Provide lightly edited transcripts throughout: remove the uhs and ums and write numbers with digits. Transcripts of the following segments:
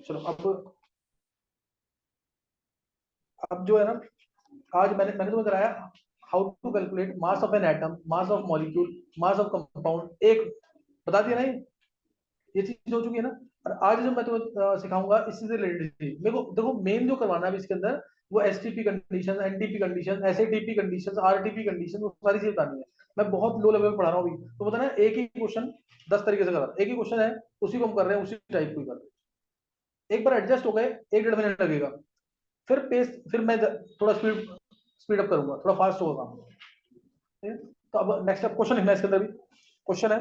चलो अब जो है ना, आज मैंने तुम्हें कराया how to calculate mass of an atom, mass of molecule, mass of compound, एक बता दिया ना ये चीज हो चुकी है ना। और आज जो मैं तुम्हें सिखाऊंगा इससे रिलेटेड चीज, मेरे को देखो मेन जो करवाना है इसके अंदर वो STP condition, NTP condition, SATP condition, RTP condition, वो सारी चीजें बतानी है। मैं बहुत लो लेवल पे पढ़ा रहा हूँ अभी, तो पता ना एक ही क्वेश्चन 10 तरीके से कर रहा है, एक ही क्वेश्चन है उसी को हम कर रहे हैं, उसी टाइप को ही कर रहे हैं। एक बार एडजस्ट हो गए 1-1.5 मिनट लगेगा, फिर पेस, फिर मैं थोड़ा स्पीड अप करूंगा, थोड़ा फास्ट होगा काम। ठीक है? तो अब नेक्स्ट अब क्वेश्चन लिखना है इसके अंदर भी। क्वेश्चन है,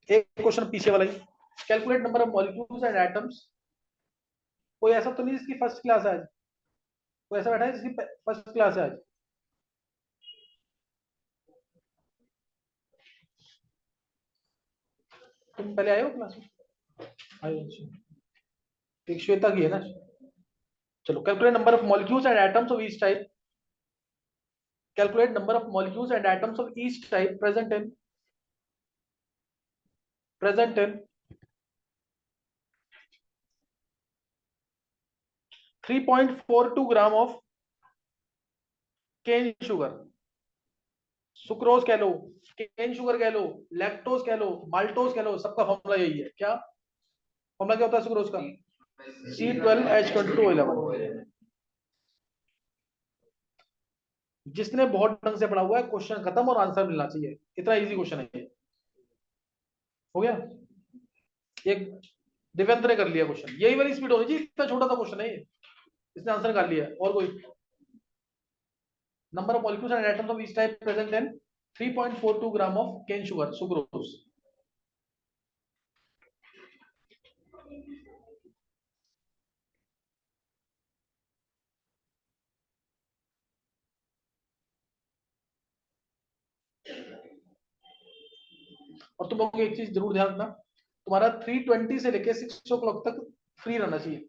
एक क्वेश्चन पीछे वाला ही, calculate number of molecules and atoms. कोई ऐसा तो नहीं जिसकी फर्स्ट क्लास है आज? कोई ऐसा बैठा है जिसकी फर्स्ट क्लास है आज? तुम पहले आए हो क्लास में? आए हो, अच्छा। एक श्वेता की है ना। चलो, calculate number of molecules and atoms of each type. Calculate number of molecules and atoms of each type present in 3.42 gram of cane sugar. Sucrose कह लो, केन शुगर कह लो, लैक्टोज कह लो, माल्टोज कह लो, सबका फॉर्मूला यही है। क्या फॉर्मूला क्या होता है सुक्रोज का? C12H22O11। जिसने बहुत ढंग से पढ़ा हुआ है, क्वेश्चन खत्म और आंसर मिलना चाहिए, इतना इजी क्वेश्चन है ये। हो गया? एक दिव्यंत ने कर लिया क्वेश्चन, यही वाली स्पीड होनी चाहिए, इतना छोटा सा क्वेश्चन है ये, इसने आंसर निकाल लिया। और कोई? Number of molecules and atoms of each type present in 3.42 gram of cane sugar sucrose. और तुम लोग एक चीज जरूर ध्यान रखना, तुम्हारा 3:20 से लेके 6 o'clock तक फ्री रहना चाहिए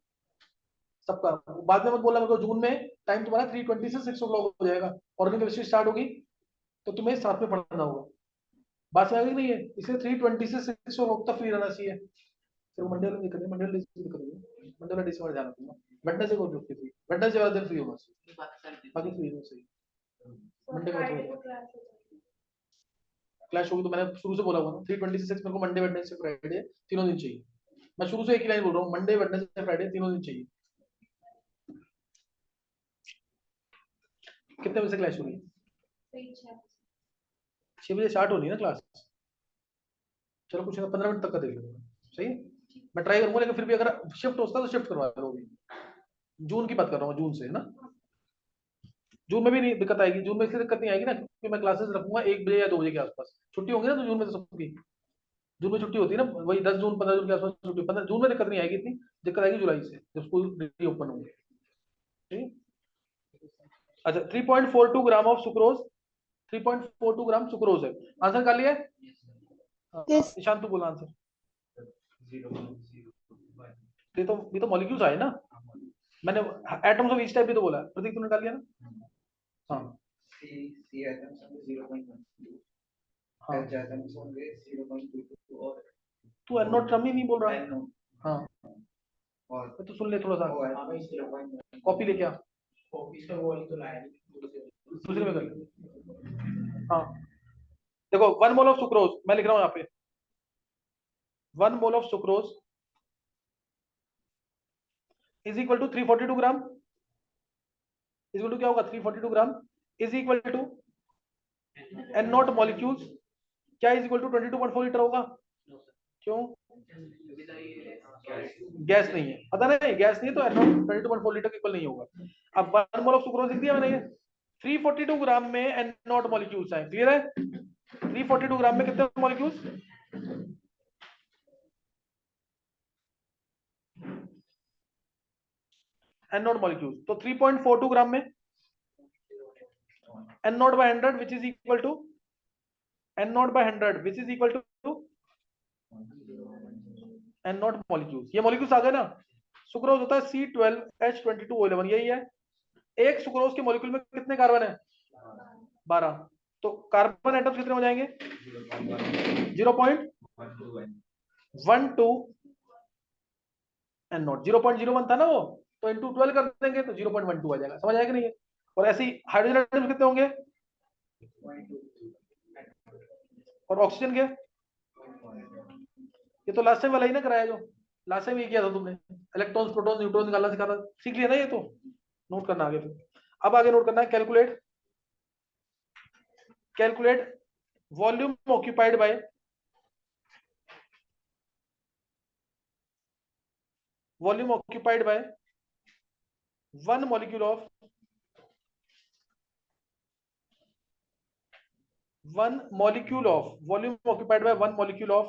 सबका। बाद में मत बोला मेरे को जून में टाइम तुम्हारा 3:20 से 6 o'clock हो जाएगा, ऑर्गेनिक केमिस्ट्री स्टार्ट होगी, तो तुम्हें साथ में पढ़ना होगा। बात समझ नहीं है? इसलिए 3:20 से 6 o'clock तक फ्री रहना चाहिए। फिर मंडे वाला दिक्कत है, मंडे वाला दिक्कत है, मंडे वाला डिसऑर्डर ध्यान रखूंगा। वेडनेसडे को फ्री, वेडनेसडे वाला दिन फ्री होगा, बाकी फ्री हो सही। मंडे को क्लैश होगी, तो मैंने शुरू से बोला हुआ ना 3:20 से 6 मेरे को मंडे वेडनेसडे फ्राइडे तीनों दिन चाहिए। मैं शुरू से एक ही लाइन बोल रहा हूँ, मंडे वेडनेसडे फ्राइडे तीनों दिन चाहिए। कितने बजे से क्लैश होगी? 6 बजे स्टार्ट होनी है ना क्लास। चलो कुछ 15 मिनट तक का देख लो, सही है। मैं ट्राई करूंगा, लेकिन फिर भी अगर शिफ्ट होता है तो शिफ्ट करवा लो। जून की बात कर रहा हूँ, जून से है ना। जून में भी नहीं दिक्कत आएगी, जून में इसलिए दिक्कत नहीं आएगी ना क्योंकि मैं क्लासेस रखूंगा 1 बजे या 2 बजे के आसपास। छुट्टी होंगी ना तो जून में तो सबकी, जून में छुट्टी होती है ना, वही 10 जून 15 जून के आसपास छुट्टी। 15 जून में दिक्कत नहीं आएगी इतनी, दिक्कत आएगी जुलाई से जब स्कूल रीओपन होंगे। ठीक है? अच्छा, 3.42 gram of sucrose, 3.42 gram sucrose है। आंसर कर लिया? Yes. ईशान तू बोला आंसर। ये तो मॉलिक्यूल्स आए ना, मैंने एटम्स ऑफ ईच टाइप भी तो बोला है। प्रतीक तूने डाल लिया ना? हाँ हाँ, तू एनोट्रम ही नहीं बोल रहा है। हाँ तो सुन ले थोड़ा सा, कॉपी लेके आ, दूसरे में कर ले। हाँ देखो, 1 मोल ऑफ सुक्रोज मैं लिख रहा हूँ यहाँ पे, 1 mole of sucrose is equal to 342 gram, is equal to क्या होगा 342 gram, is equal to N naught molecules, क्या इज इक्वल टू 22.4 लीटर होगा? क्यों? गैस नहीं है, पता नहीं गैस नहीं है तो एन नॉट 22.4 लीटर के इक्वल नहीं होगा। अब 1 मोल ऑफ सुक्रोज लिख दिया मैंने, ये 342 ग्राम में एन नॉट मॉलिक्यूल्स है। क्लियर है? 342 ग्राम में कितने मॉलिक्यूल्स? एन नॉट मॉलिक्यूल्स, तो 3.42 ग्राम में N naught by 100 which is equal to N naught by 100 which is equal to N naught molecules. ये मॉलिक्यूल्स आ गए ना। सुक्रोज होता है C12H22O11, यही है। एक सुक्रोज के मॉलिक्यूल में कितने कार्बन है? 12। तो कार्बन एटम्स कितने हो जाएंगे? 0. 1 2 एंड नॉट 0.01 था ना वो, तो इंटू 12 कर देंगे तो 0.12 आ जाएगा। समझ आएगा नहीं है? और ऐसे ही हाइड्रोजन एटम्स कितने होंगे और ऑक्सीजन के? ये तो लास्ट टाइम वाला ही ना कराया, जो लास्ट टाइम ये किया था तुमने, इलेक्ट्रॉन्स प्रोटॉन्स न्यूट्रॉन निकालना सिखा था, सीख लिया ना ये तो। नोट करना आगे फिर। अब आगे नोट करना है, calculate calculate volume occupied by volume occupied by one molecule of volume occupied by one molecule of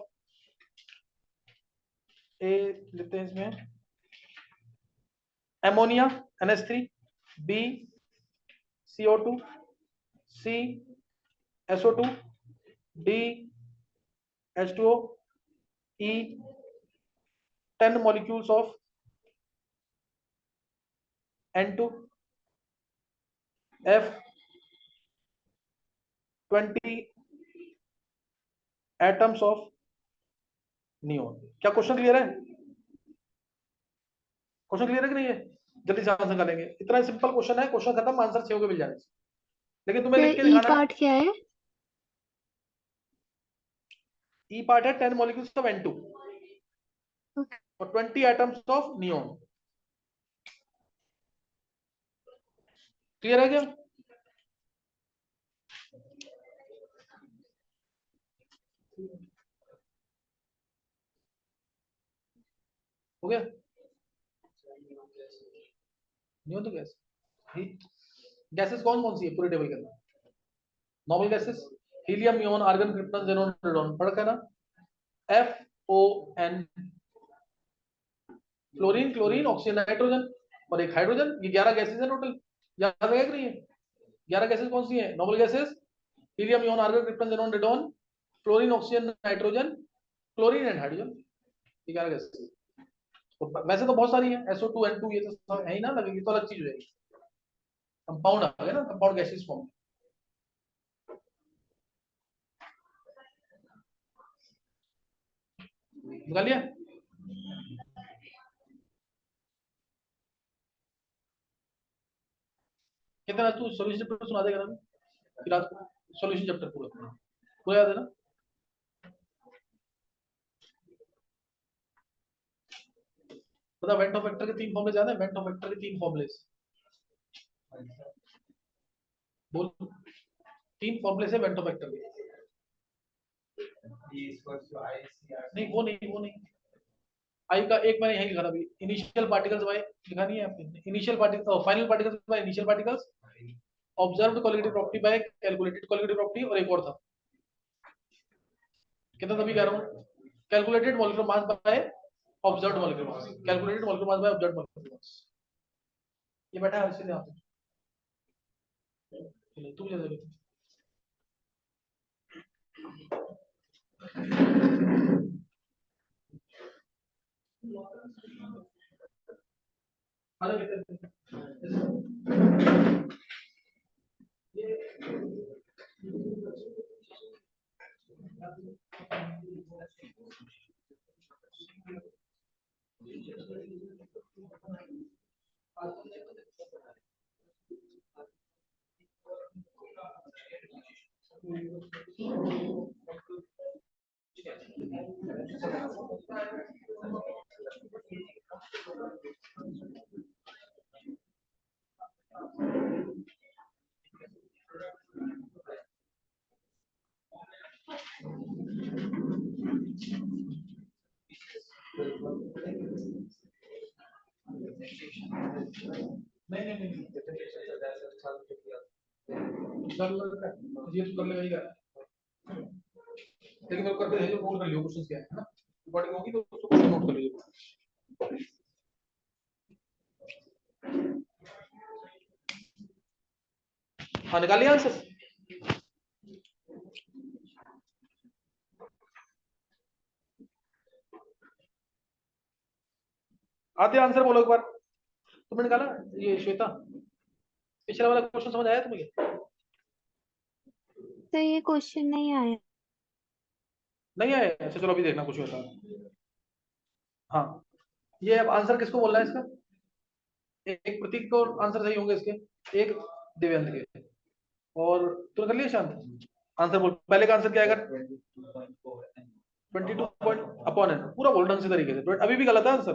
a, लेते हैं इसमें ammonia NH3, B CO2, C SO2, D H2O, E 10 molecules of N2, F 20 atoms of neon। क्या question clear है? Question clear है कि नहीं है? जल्दी से आंसर करेंगे, इतना सिंपल क्वेश्चन है, क्वेश्चन खत्म, आंसर 6 होके मिल जाने। लेकिन तुम्हें लिख के ई दिखाना है। पार्ट क्या है? ई पार्ट है 10 molecules of N2 और 20 atoms of neon। क्लियर है क्या? हो गया? नियोन तो गैस, गैसेस कौन कौन सी है पूरे टेबल के अंदर? Normal gases helium, neon, argon, krypton, xenon, radon, पढ़ के ना। FON fluorine, chlorine, oxygen, nitrogen और एक हाइड्रोजन, ये 11 गैसेस है टोटल। याद रहेगा कि नहीं है? 11 गैसेस कौन सी है? Normal gases helium, neon, argon, krypton, xenon, radon, fluorine, oxygen, nitrogen, chlorine and hydrogen, ये 11 गैसेस। तो वैसे तो बहुत सारी है, SO2 N2 ये तो सब है ही ना, लगेगी तो अलग चीज हो जाएगी। कंपाउंड आ गया ना, कंपाउंड गैसेस फॉर्म। निकाल लिया? कितना तू सॉल्यूशन चैप्टर सुना देगा ना फिर रात को? सॉल्यूशन चैप्टर पूरा पूरा याद है ना? पता वेंट ऑफ वेक्टर के 3 फॉर्मूले याद है? वेंट ऑफ वेक्टर के 3 फॉर्मूले बोल, 3 फॉर्मूले से वेंट ऑफ वेक्टर के। नहीं वो नहीं, आई का एक मैंने यही लिखा था अभी, इनिशियल पार्टिकल्स बाय, लिखा नहीं है आपने? Initial particle, final particles by initial particles, observed colligative property bye calculated colligative property, और एक और था कितना तभी कह रहा हूँ, calculated molecular mass by observed molecular mass, calculated molecular mass by observed molecular mass. ये बैठा है इसलिए आप तू जल्दी लिख। नहीं नहीं नहीं, ये तो करने नहीं कर, लेकिन मेरे को करते हैं जो नोट कर लियो क्वेश्चन क्या है ना, रिकॉर्डिंग होगी तो उसको नोट कर लियो। हाँ निकाल लिया आंसर? आते आंसर बोलो एक बार। तुमने निकाला ये श्वेता? पिछला वाला क्वेश्चन समझ आया तुम्हें? तो ये क्वेश्चन नहीं आया। नहीं आए? अच्छा चलो अभी देखना कुछ होता है। हाँ, ये अब आंसर किसको बोलना है इसका? एक प्रतीक को आंसर सही होंगे इसके, एक दिव्यांत के। और तूने कर लिया शांत? आंसर बोल, पहले का आंसर क्या आएगा? 22 पॉइंट अपॉन एन, पूरा बोल ढंग से तरीके से। अभी भी गलत है आंसर,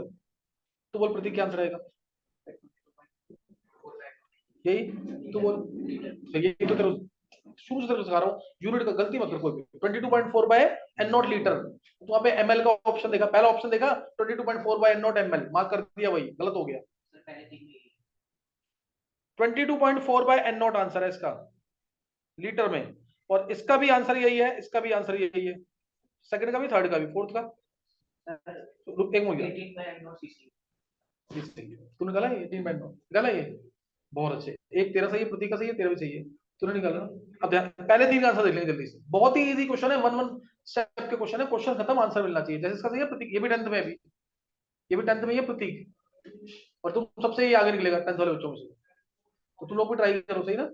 तो बोल प्रतीक क्या आंसर आएगा? यही तो बोल, यही तो तेरे शुरू से तेरे को सिखा रहा हूँ, यूनिट का गलती मत कर कोई भी। 22.4 बाय एन नॉट लीटर, तो वहां पे एमएल का ऑप्शन देखा, पहला ऑप्शन देखा 22.4 by N naught ML, mark कर दिया, वही गलत हो गया। 22.4 बाय एन नॉट आंसर है इसका लीटर में, और इसका भी आंसर यही है, इसका भी आंसर यही है, सेकंड का भी, थर्ड का भी, फोर्थ का एक हो गया। तूने निकाला ये 18/9 निकाला ये, बहुत अच्छे। एक तेरा सही है, प्रतीक का सही है, तेरा भी सही है, तूने निकाला। अब पहले तीन का आंसर देख लेंगे जल्दी से, बहुत ही इजी क्वेश्चन है, वन वन स्टेप के क्वेश्चन है, क्वेश्चन खत्म, आंसर मिलना चाहिए। जैसे इसका सही है प्रतीक, ये भी 10th में है अभी, ये भी 10th में ये प्रतीक, और तुम सबसे ही आगे निकलेगा 10th वाले बच्चों में से, तो तुम लोग भी ट्राई करो, सही ना?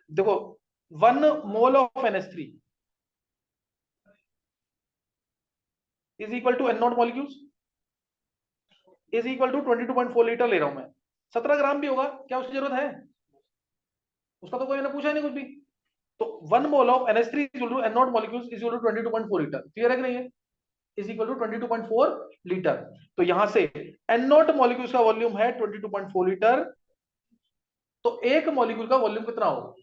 देखो 1 mole of NH3 is equal to N0 molecules is equal to 22.4 litre ले रहा हूं मैं, 17 ग्राम भी होगा, क्या उसकी जरूरत है? उसका तो कोई मैंने पूछा ही नहीं कुछ भी। तो 1 mole of NH3 is equal to N0 molecules is equal to 22.4 litre, clear है कि नहीं है? Is equal to 22.4 litre. तो यहां से N0 मॉलिक्यूल्स का वॉल्यूम है 22.4 लीटर, तो एक मॉलिक्यूल का वॉल्यूम कितना होगा?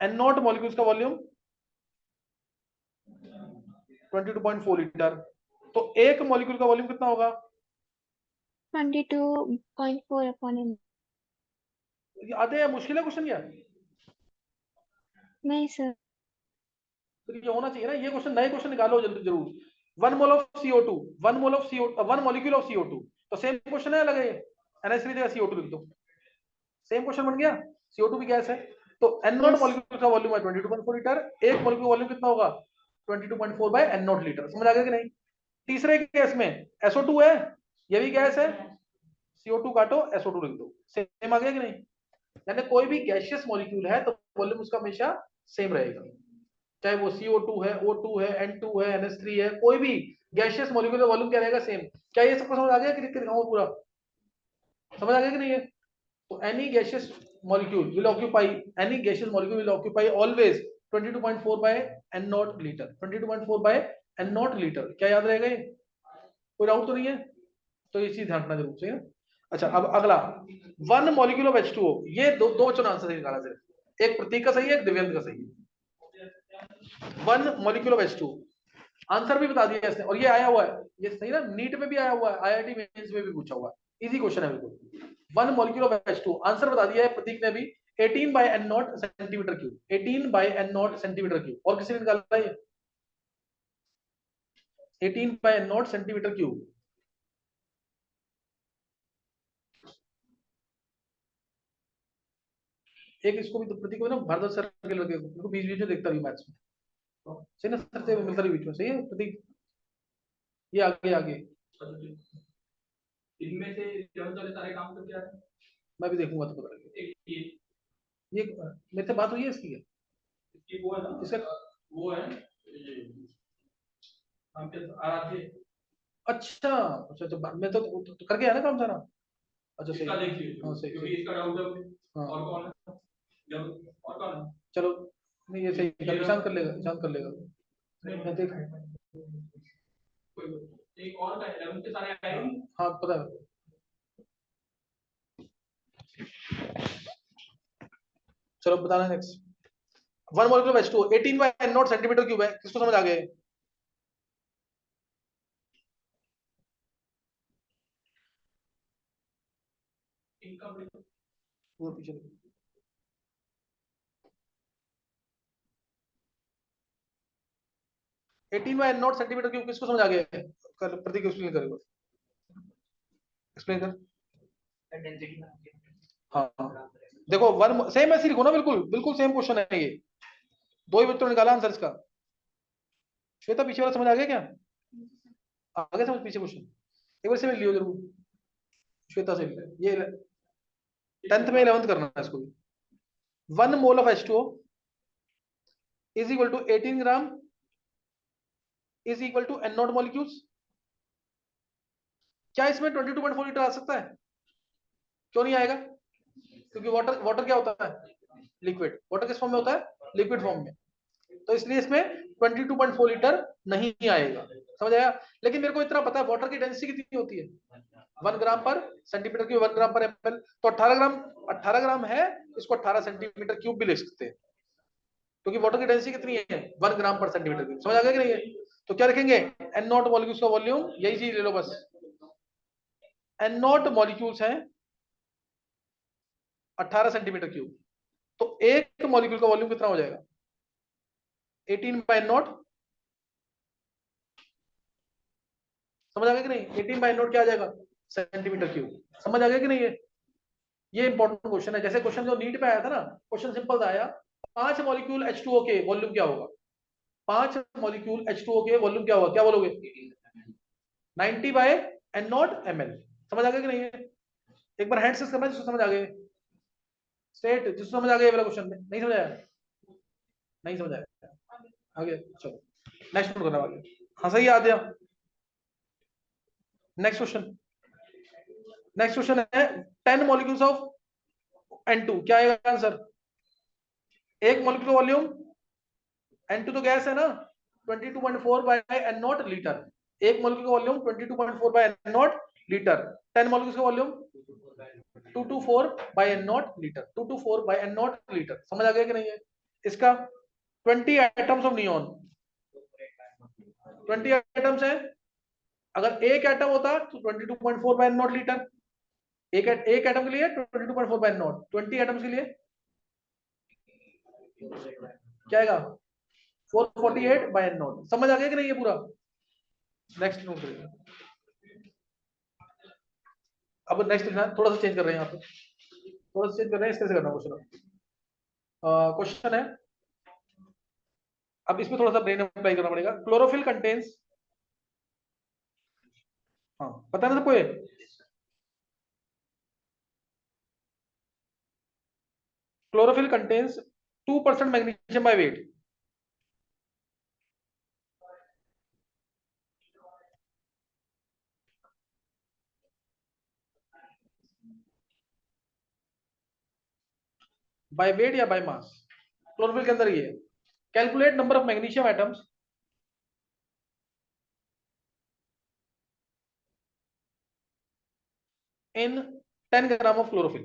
N0 मॉलिक्यूल्स का वॉल्यूम 22.4 लीटर, तो एक मॉलिक्यूल का वॉल्यूम कितना होगा? 22.4 upon m। आते हैं, मुश्किल है क्वेश्चन क्या? नहीं सर। तो ये होना चाहिए ना, ये क्वेश्चन, नए क्वेश्चन निकालो जल्दी जरूर। 1 mole of CO2, 1 mole of CO2, 1 molecule of CO2, तो सेम क्वेश्चन है, लगे NH3 जगह CO2 लिख दो, सेम क्वेश्चन बन गया। CO2 भी गैस है, तो N0 यस। मॉलिक्यूल का वॉल्यूम है 22.4 लीटर, एक मॉलिक्यूल वॉल्यूम कितना होगा? 22.4 बाय N0 लीटर, समझ आ गया कि नहीं? तीसरे केस में SO2 है, ये भी गैस है, CO2 काटो SO2 लिख दो, सेम आ गया कि नहीं? यानी कोई भी गैसियस मॉलिक्यूल है तो वॉल्यूम उसका हमेशा सेम रहेगा, चाहे वो CO2 है, O2 है, N2 है, NH3 है, कोई भी गैसियस मॉलिक्यूल का वॉल्यूम क्या रहेगा? सेम। क्या ये सबको समझ आ गया कि लिख के दिखाऊं पूरा? समझ आ गया कि नहीं है? तो any gaseous molecule will occupy, any gaseous molecule will occupy always 22.4 by n naught liter, 22.4 by n naught liter, क्या याद रहेगा ये? कोई डाउट तो नहीं है? तो ये चीज ध्यान रखना जरूर से। अच्छा अब अगला, 1 मॉलिक्यूल ऑफ H2O, ये दो बच्चों ने आंसर सही निकाला सिर्फ, एक प्रतीक का सही है, एक दिव्यांत का सही है। 1 मॉलिक्यूल ऑफ H2O, आंसर भी बता दिया इसने, और ये आया हुआ है, ये सही ना, नीट में भी आया हुआ है, IIT मेंस में भी पूछा हुआ है, इजी क्वेश्चन है बिल्कुल। 1 मॉलिक्यूल ऑफ H2, आंसर बता दिया है प्रतीक ने भी, 18 by n naught centimetre cube, 18 by n naught centimetre cube, और किसी ने निकाला ये 18 by n naught centimetre cube. एक इसको भी तो प्रतीक को ना, भारद्वाज सर के लगे को बीच बीच में देखता भी मैथ्स में, सही ना, सर से मिलता भी बीच में, सही है प्रतीक? ये आगे आगे इनमें से जब तक सारे काम करके आ रहे हैं, मैं भी देखूंगा तो पता लगेगा। ये मेरे से बात हुई है इसकी क्या? इसकी वो है ना, इसका वो है ये, हम पे आराध्य। अच्छा अच्छा, तो मैं तो करके आया ना काम सारा। अच्छा सही, इसका देखिए, हाँ सही क्योंकि इसका डाउट है। हाँ, और कौन है जब, और कौन है? चलो नहीं, ये सही कर, निशान कर लेगा, निशान कर लेगा, मैं देख, एक और का 11 के सारे आए। हाँ पता है। चलो बताना next. 1 molecule of H2O 18 by n naught centimetre cube है, किसको समझ आ गए? वो पीछे 18 by n naught centimetre cube, किसको समझ आ गया? कर प्रतीक एक्सप्लेन करेगा, एक्सप्लेन कर। हाँ हाँ। देखो वन सेम ऐसे लिखो ना, बिल्कुल बिल्कुल सेम क्वेश्चन है ये, दो ही बच्चों ने निकाला आंसर इसका। श्वेता पीछे वाला समझ आ गया क्या? आगे समझ पीछे क्वेश्चन, एक बार से मिल लियो जरूर श्वेता से, ये 10th में 11th करना है इसको भी। 1 mole of H2O is equal to 18 gram is equal to n naught molecules. क्या इसमें 22.4 लीटर आ सकता है? क्यों नहीं आएगा? क्योंकि वाटर वाटर क्या होता है? लिक्विड। वाटर किस फॉर्म में होता है? लिक्विड फॉर्म में। तो इसलिए इसमें 22.4 लीटर नहीं आएगा। समझ आया? लेकिन मेरे को इतना पता है वाटर की डेंसिटी कितनी होती है, 1 ग्राम पर सेंटीमीटर क्यूब, 1 ग्राम पर एमएल। तो 18 ग्राम है, इसको 18 सेंटीमीटर क्यूब भी ले सकते हैं, क्योंकि वाटर की डेंसिटी कितनी है, 1 ग्राम पर सेंटीमीटर क्यूब। समझ आ गया कि नहीं है? तो क्या रखेंगे, एन नॉट मॉलिक्यूल्स का वॉल्यूम, यही चीज ले लो बस। एन नॉट मॉलिक्यूल्स है 18 सेंटीमीटर क्यूब, तो एक मॉलिक्यूल का वॉल्यूम कितना हो जाएगा, 18 बाय नॉट। समझ आ गया कि नहीं? 18 बाय नॉट क्या आ जाएगा, सेंटीमीटर क्यूब। समझ आ गया कि नहीं है? ये इंपॉर्टेंट क्वेश्चन है। जैसे क्वेश्चन जो नीट पे आया था ना, क्वेश्चन सिंपल था आया, 5 मॉलिक्यूल H2O के वॉल्यूम क्या होगा, 5 मॉलिक्यूल H2O के वॉल्यूम क्या होगा, क्या बोलोगे, 90 बाय एन नॉट ml। समझ आ गया कि नहीं है? एक बार हैंड से करना जिसको समझ आ गए, स्टेट जिसको समझ आ गया, ये वाला क्वेश्चन नहीं समझ आया, नहीं समझ आया, आगे चलो नेक्स्ट करना आगे। हाँ सही याद है। नेक्स्ट क्वेश्चन, नेक्स्ट क्वेश्चन है 10 मॉलिक्यूल्स ऑफ N2, क्या आएगा आंसर? एक मॉलिक्यूल का वॉल्यूम, N2 तो गैस है ना, 22.4 बाय एन नॉट लीटर। एक मॉलिक्यूल का volume 22.4 by N naught litre. 10 molecules का volume 224 by N naught litre, 224 by N naught litre. समझ आ गया कि नहीं है? इसका 20 एटम्स ऑफ नियॉन, 20 एटम्स है। अगर एक एटम होता तो 22.4 बाय एन नॉट लीटर, एक एटम के लिए 22.4 बाय एन नॉट, 20 एटम्स के लिए क्या आएगा, 448 बाय एन नॉट। समझ आ गया कि नहीं ये पूरा? नेक्स्ट नोट करिएगा। अब नेक्स्ट थोड़ा सा चेंज कर रहे हैं यहाँ पे, थोड़ा सा चेंज कर रहे हैं, इस तरह से करना क्वेश्चन। क्वेश्चन है, अब इसमें थोड़ा सा ब्रेन अप्लाई करना पड़ेगा। क्लोरोफिल कंटेन्स, हाँ पता है ना सबको ये, chlorophyll contains 2% magnesium by weight. By weight या बाय मास, क्लोरोफिल के अंदर ये है। Calculate number of magnesium atoms in 10 gram of chlorophyll.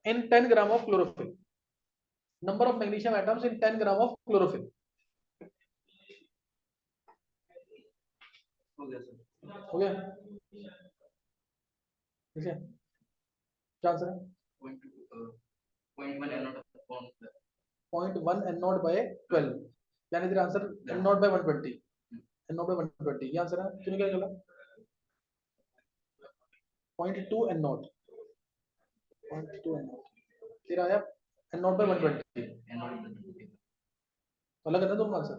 In 10 gram of chlorophyll, number of magnesium atoms in 10 gram of chlorophyll. हो गया? ठीक है, क्या आंसर है? 0.1 एन नॉट बाय 12, यानी तेरा answer N naught by 120, N naught by 120 ये answer है। तूने क्या निकाला? 0.2 एन नॉट, 0.2 एन नॉट तेरा आया एन नॉट बाय 120। अलग है ना दोनों आंसर।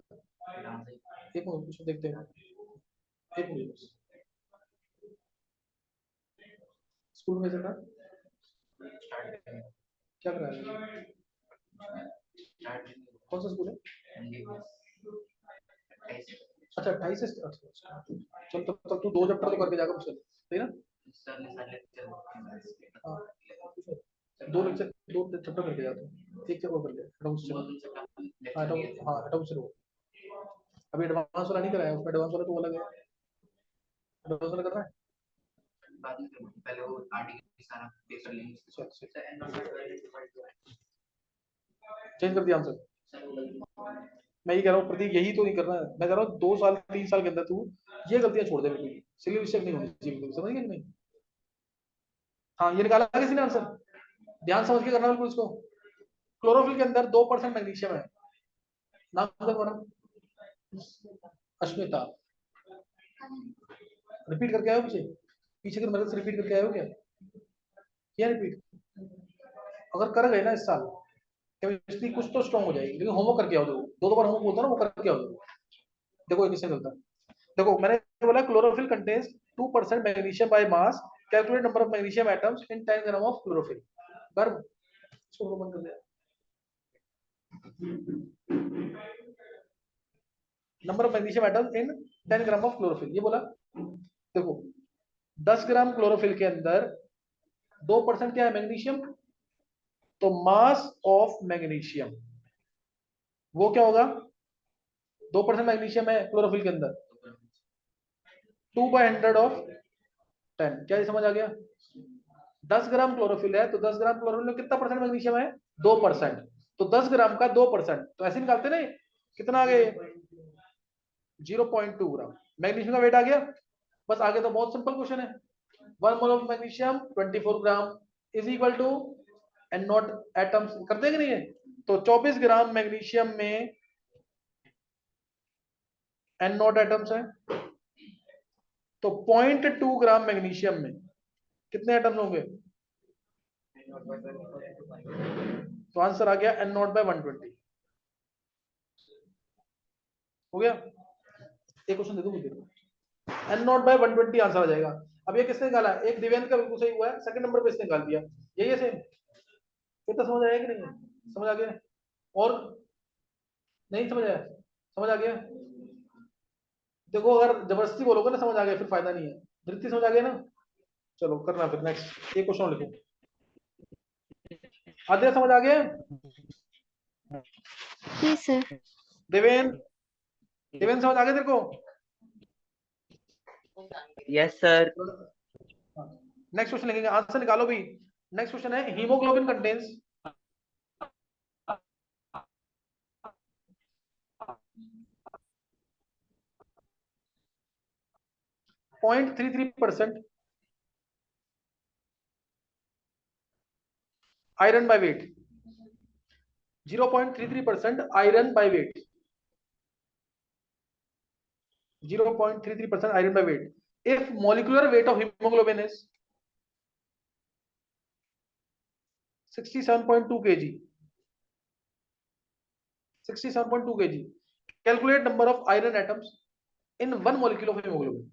एक मिनट कुछ देखते हैं, एक मिनट। स्कूल में था क्या करा है, कौन सा स्कूल है? अच्छा 28 से, अच्छा चल तब तक तू 2 चैप्टर तो करके जाकर मुझसे, सही ना? हाँ 2 चैप्टर करके जाता हूँ, एक चैप्टर कर ले एडवांस चलो। हाँ एडवांस चलो, अभी एडवांस वाला नहीं कराया, उसमें एडवांस वाला तो अलग है, एडवांस वाला कर रहा है बाद में करूँगा, पहले वो आर्टिकल सारा पे कर लेंगे। चेंज कर दिया आंसर। मैं ये कह रहा हूँ प्रतीक, यही तो नहीं करना है। मैं कह रहा हूँ 2 साल 3 साल के अंदर तू ये गलतियां छोड़ दे बिल्कुल, सिली मिस्टेक नहीं होनी चाहिए बिल्कुल। समझ गए कि नहीं? हाँ ये निकाला किसी ने आंसर, ध्यान समझ के करना बिल्कुल इसको। क्लोरोफिल के अंदर 2% मैग्नीशियम है, नाम क्या तुम्हारा? अश्मिता। रिपीट करके आयो पीछे, पीछे की मदद से रिपीट करके आयो क्या? किया रिपीट? अगर कर गए ना इस साल केमिस्ट्री कुछ तो स्ट्रॉन्ग हो जाएगी, लेकिन होमवर्क करके आओ। दो दो बार होमवर्क बोलता ना, वो करके आओ। देखो ये किससे चलता है, देखो मैंने बोला chlorophyll contains 2% magnesium by mass, calculate number of magnesium atoms in 10 gram of chlorophyll. कर इसको बंद कर दिया। Number of magnesium atom in 10 gram of chlorophyll, ये बोला। देखो 10 ग्राम क्लोरोफिल के अंदर 2% क्या है, मैग्नीशियम। तो मास ऑफ मैग्नीशियम वो क्या होगा, 2% मैग्नीशियम है क्लोरोफिल के अंदर, 2/100 ऑफ 10। क्या ये समझ आ गया? 10 ग्राम क्लोरोफिल है तो 10 ग्राम क्लोरोफिल में कितना परसेंट मैग्नीशियम है, 2%। तो 10 ग्राम का 2%, तो ऐसे निकालते ना, कितना आ गए, 0.2 ग्राम मैग्नीशियम का वेट आ गया। बस आगे तो बहुत सिंपल क्वेश्चन है। 1 mole of magnesium 24 gram is equal to N naught atoms, करते हैं कि नहीं है? तो 24 ग्राम मैग्नीशियम में एन नॉट एटम्स है, तो 0.2 ग्राम मैग्नीशियम में कितने एटम्स होंगे? तो आंसर आ गया एन नॉट बाय 120। हो गया? एक क्वेश्चन दे दो मुझे, एन नॉट बाय 120 आंसर आ जाएगा। अब ये किसने निकाला? एक दिव्यांग का बिल्कुल सही हुआ है, सेकंड नंबर पे इसने निकाल दिया। यही है सेम। कितना समझ आया कि नहीं? समझ आ गया? और नहीं समझ आया? समझ आ गया? देखो अगर जबरदस्ती बोलोगे ना समझ आ गया, फिर फायदा नहीं है। धृति समझ आ गया ना? चलो करना फिर नेक्स्ट एक क्वेश्चन लिखो। आद्या समझ आ गया? जी सर। देवेन, देवेन समझ आ गया तेरे को? Yes sir. नेक्स्ट क्वेश्चन लिखेंगे, आंसर निकालो भी। नेक्स्ट क्वेश्चन है, haemoglobin contains 0.33% iron by weight, 0.33% iron by weight, 0.33% iron by weight. If molecular weight of hemoglobin is 67.2 kg, 67.2 kg, calculate number of iron atoms in one molecule of hemoglobin.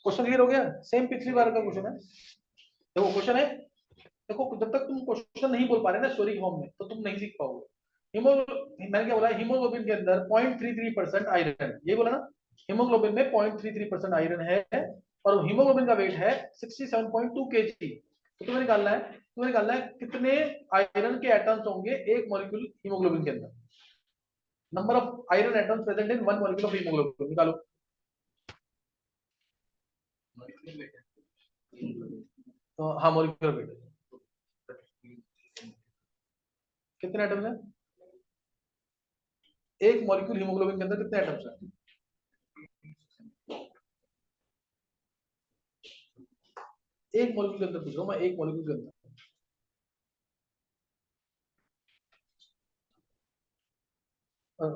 Question clear हो गया? Same पिछली बार का question है। देखो question है, देखो जब तक तुम क्वेश्चन नहीं बोल पा रहे ना स्टोरी फॉर्म में, तो तुम नहीं सीख पाओगे। हीमो मैंने क्या बोला, हीमोग्लोबिन के अंदर 0.33% आयरन, यही बोला ना। हीमोग्लोबिन में 0.33% आयरन है, और हीमोग्लोबिन का वेट है 67.2 केजी। तो तुम्हें निकालना है कितने आयरन के एटम्स होंगे एक मॉलिक्यूल हीमोग्लोबिन के अंदर। Number of iron atoms present in one molecule of haemoglobin निकालो। तो हाँ, मॉलिक्यूलर वेट कितने एटम्स हैं एक मॉलिक्यूल हीमोग्लोबिन के अंदर, कितने एटम्स हैं? एक मॉलिक्यूल के अंदर पूछ रहा हूं मैं, एक मॉलिक्यूल के अंदर। हाँ।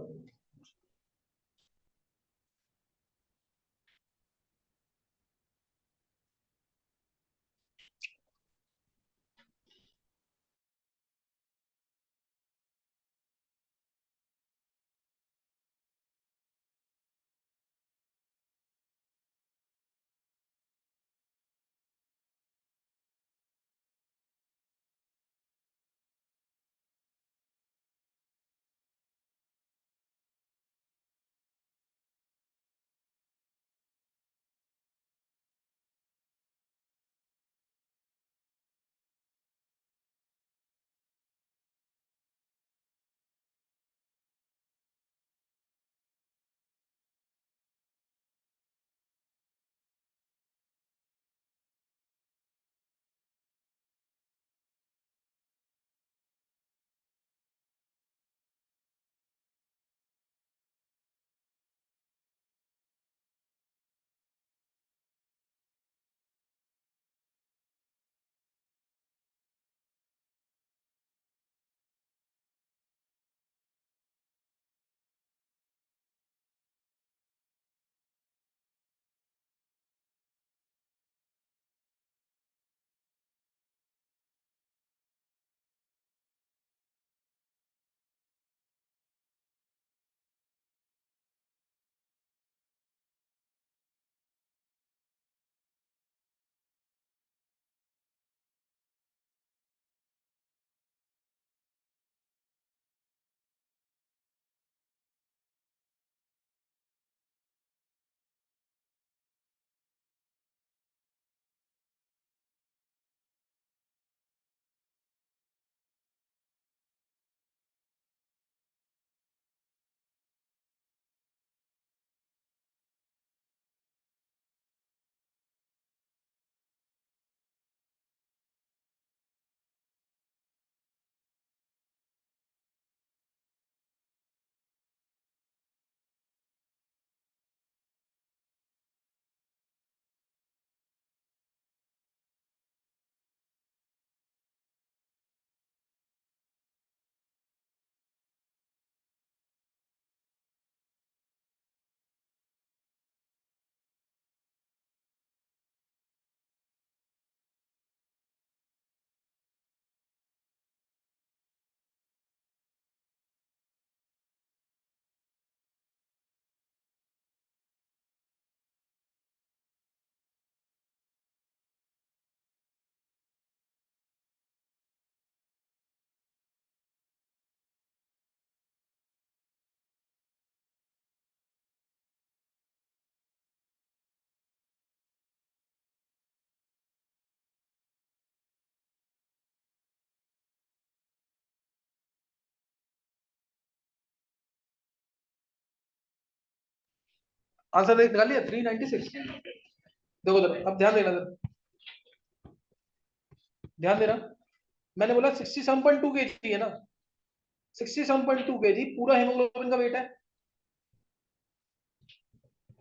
आंसर निकाल लिया 396। देखो जरा अब ध्यान देना जरा, ध्यान देना। मैंने बोला 67.2 kg है ना, 67.2 kg पूरा हेमोग्लोबिन का वेट है,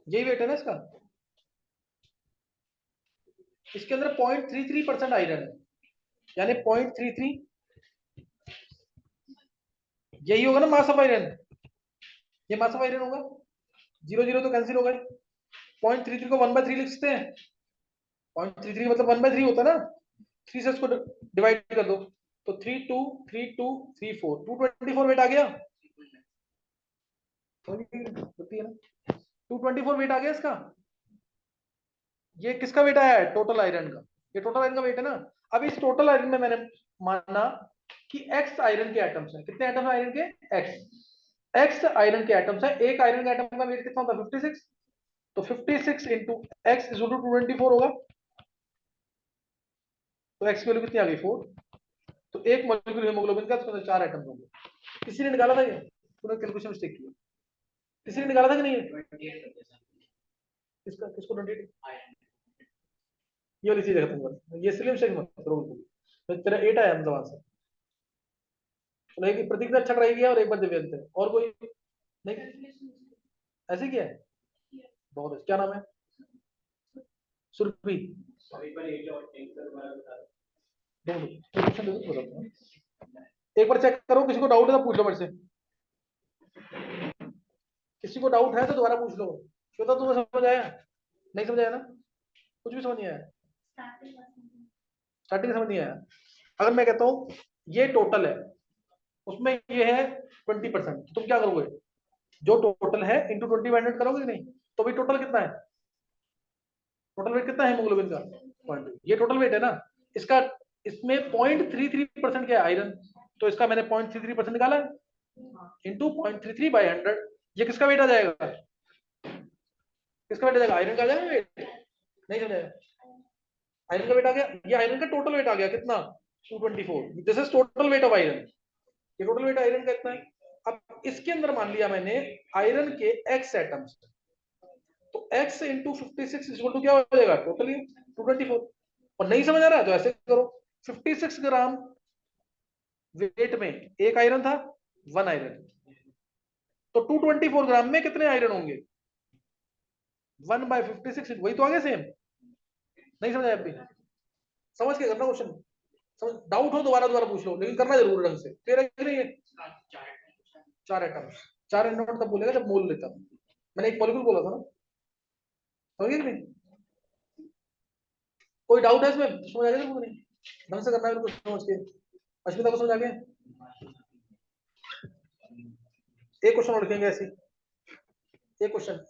यही वेट है ना इसका। इसके अंदर 0.33% आयरन है, यानी 0.33 यही होगा ना मास ऑफ आयरन, ये मास ऑफ आयरन होगा। 0 0 तो कैंसिल हो गए, 0.33 को 1/3 लिख सकते हैं, 0.33 मतलब 1/3 होता है ना, 3 से इसको डिवाइड कर दो तो 323234 224 वेट आ गया, होती है ना, 224 वेट आ गया इसका। ये किसका वेट आया है? टोटल आयरन का, ये टोटल आयरन का वेट है ना। अब इस टोटल आयरन में मैंने माना कि एक्स आयरन के एटम्स हैं, कितने एटम्स आयरन के? एक्स आयरन के एटम्स है। एक आयरन का एटम का वेट कितना होता है? 56, तो 56 इंटू एक्स इज 224 होगा, तो एक्स की वैल्यू कितनी आ गई? 4। तो एक मॉलिक्यूल हीमोग्लोबिन का, उसके अंदर 4 एटम्स होंगे। किसी ने निकाला था ये? पूरा कैलकुलेशन मिस्टेक किया, किसी ने निकाला था कि नहीं? किसका? किसको? 28 ये वाली चीज खत्म कर, ये स्लिम शेक मत करो बिल्कुल। तो तेरा 8 आया मतलब आंसर, तो एक प्रतीक ने अच्छा ट्राई किया और एक बार दिव्यांश है, और कोई नहीं ऐसे किया है? बहुत अच्छा, क्या नाम है? सुरभि। दोनों क्वेश्चन दे दो, बताता हूँ। एक बार चेक करो, किसी को डाउट है तो पूछ लो मेरे से, किसी को डाउट है तो दोबारा पूछ लो। श्वेता तुम्हें समझ आया? नहीं समझ आया ना? कुछ भी समझ नहीं आया? स्टार्टिंग समझ नहीं आया? अगर मैं कहता हूँ ये टोटल है, उसमें ये है 20%, तुम क्या करोगे? जो टोटल है इंटू 20 करोगे कि नहीं? तो भी टोटल कितना है? टोटल वेट कितना है हेमोग्लोबिन का? 0.2, ये टोटल वेट है ना इसका। इसमें 0.33% क्या है? आयरन। तो इसका मैंने 0.33% निकाला है इंटू 0.33/100। ये किसका वेट आ जाएगा? किसका वेट आ जाएगा? आयरन का आ जाएगा वेट? नहीं समझाया? आयरन का वेट आ गया, ये आयरन का टोटल वेट आ गया कितना? 224। This is total weight of iron, ये टोटल वेट आयरन का इतना है। अब इसके अंदर मान लिया मैंने आयरन के एक्स एटम्स, तो x इंटू 56 इक्वल टू क्या हो जाएगा? टोटली 224। और नहीं समझ आ रहा है तो ऐसे करो, 56 ग्राम वेट में एक आयरन था, 1 आयरन, तो 224 ग्राम में कितने आयरन होंगे? 1/56, वही तो आ गया सेम। नहीं समझ आया अभी? समझ के करना क्वेश्चन, समझ डाउट हो दोबारा दोबारा पूछ लो, लेकिन करना जरूर ढंग से, फिर नहीं है। 4 एटम्स, 4 एटम तब बोलेगा जब मोल लेता, मैंने एक मॉलिक्यूल बोला था ना, समझ गए कि नहीं? कोई डाउट है इसमें? समझ आ गया तुमको? नहीं ढंग से करना है बिल्कुल समझ के। अश्मिता को समझ आ गया? एक क्वेश्चन और लिखेंगे ऐसे, एक question.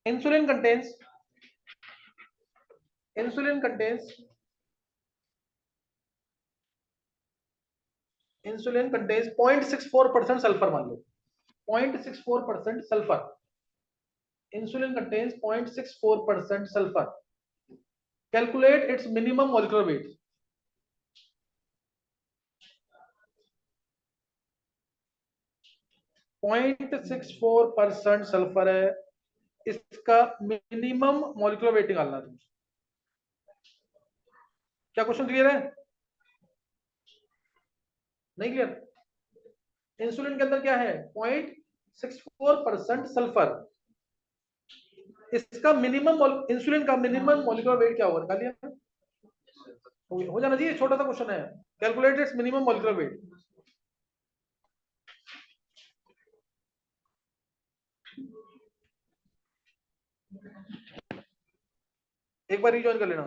Insulin contains, insulin contains, insulin contains 0.64% sulphur, मान लो 0.64% sulphur. Insulin contains 0.64% sulphur. Calculate its minimum molecular weight. 0.64% sulphur है, इसका मिनिमम मॉलिक्यूलर वेट निकालना है। क्या क्वेश्चन क्लियर है? नहीं क्लियर? इंसुलिन के अंदर क्या है? 0.64% सल्फर, इसका मिनिमम, इंसुलिन का मिनिमम मॉलिक्यूलर वेट क्या होगा? निकालिए, हो जाना चाहिए, छोटा सा क्वेश्चन है। Calculate its minimum molecular weight. एक बार रिजॉइन कर लेना।